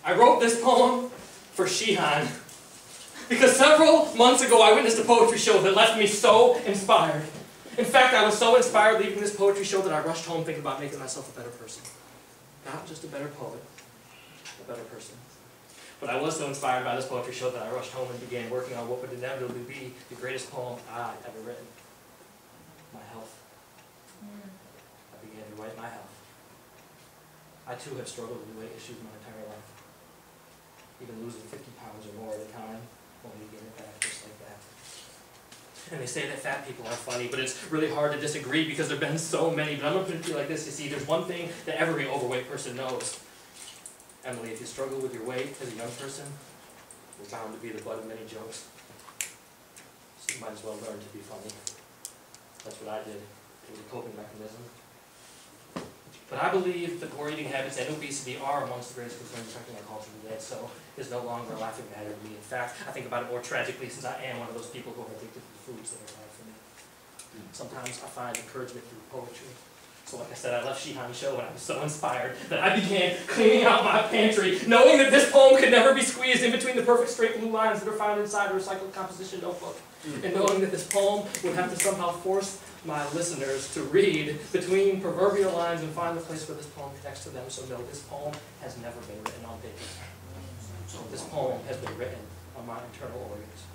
I wrote this poem for Shihan because several months ago I witnessed a poetry show that left me so inspired. In fact, I was so inspired leaving this poetry show that I rushed home thinking about making myself a better person. Not just a better poet, a better person. But I was so inspired by this poetry show that I rushed home and began working on what would inevitably be the greatest poem I'd ever written. My health. I began to write my health. I too have struggled with weight issues my entire life. Even losing 50 pounds or more at a time, only to get it back just like that. And they say that fat people are funny, but it's really hard to disagree because there have been so many. But I'm going to put it to you like this. You see, there's one thing that every overweight person knows. Emily, if you struggle with your weight as a young person, you're bound to be the butt of many jokes. So you might as well learn to be funny. That's what I did. It was a coping mechanism. But I believe that poor eating habits and obesity are amongst the greatest concerns affecting our culture today, so it's no longer a laughing matter to me. In fact, I think about it more tragically since I am one of those people who are addicted to the foods that are right for me. Sometimes I find encouragement through poetry. So like I said, I left Shihan Show and I was so inspired that I began cleaning out my pantry, knowing that this poem could never be squeezed in between the perfect straight blue lines that are found inside a recycled composition notebook. And knowing that this poem would have to somehow force my listeners to read between proverbial lines and find the place where this poem connects to them. So no, this poem has never been written on paper. This poem has been written on my internal organs.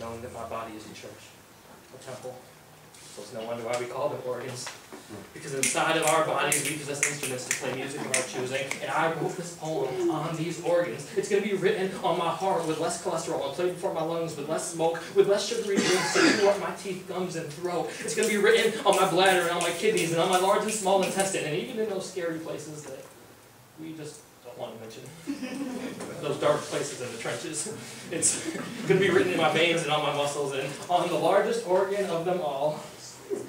Knowing that my body is a church, a temple. So it's no wonder why we call them organs. Because inside of our bodies we possess instruments to play music of our choosing. And I wrote this poem on these organs. It's going to be written on my heart with less cholesterol and played before my lungs with less smoke, with less sugary drinks to support my teeth, gums, and throat. It's going to be written on my bladder and on my kidneys and on my large and small intestine. And even in those scary places that we just don't want to mention. Those dark places in the trenches. It's going to be written in my veins and on my muscles and on the largest organ of them all.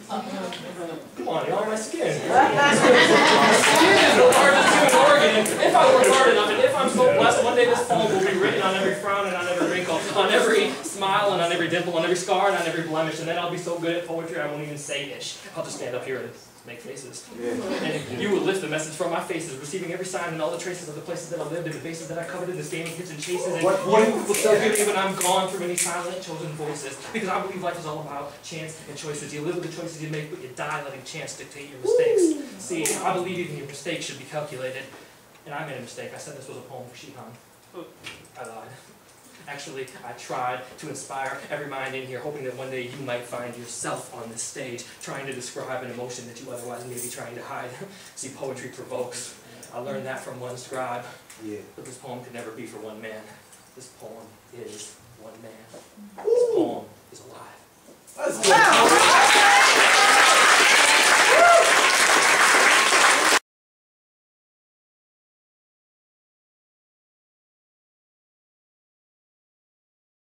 Come on, y'all, my skin. My skin is the largest human organ, and if I work hard enough, and if I'm so blessed, one day this poem will be written on every frown and on every wrinkle, on every smile and on every dimple, on every scar and on every blemish, and then I'll be so good at poetry I won't even say ish. I'll just stand up here and make faces. And you will lift the message from my faces, receiving every sign and all the traces of the places that I lived and the bases that I covered in the standing kitchen chases, and you will still hear me when I'm gone from any silent chosen voices. Because I believe life is all about chance and choices. You live with the choices you make, but you die letting chance dictate your mistakes. See, I believe even your mistakes should be calculated. And I made a mistake. I said this was a poem for Shihan. I lied. Actually, I tried to inspire every mind in here, hoping that one day you might find yourself on this stage, trying to describe an emotion that you otherwise may be trying to hide. See, poetry provokes. I learned that from one scribe. But this poem could never be for one man. This poem is one man. This poem is alive.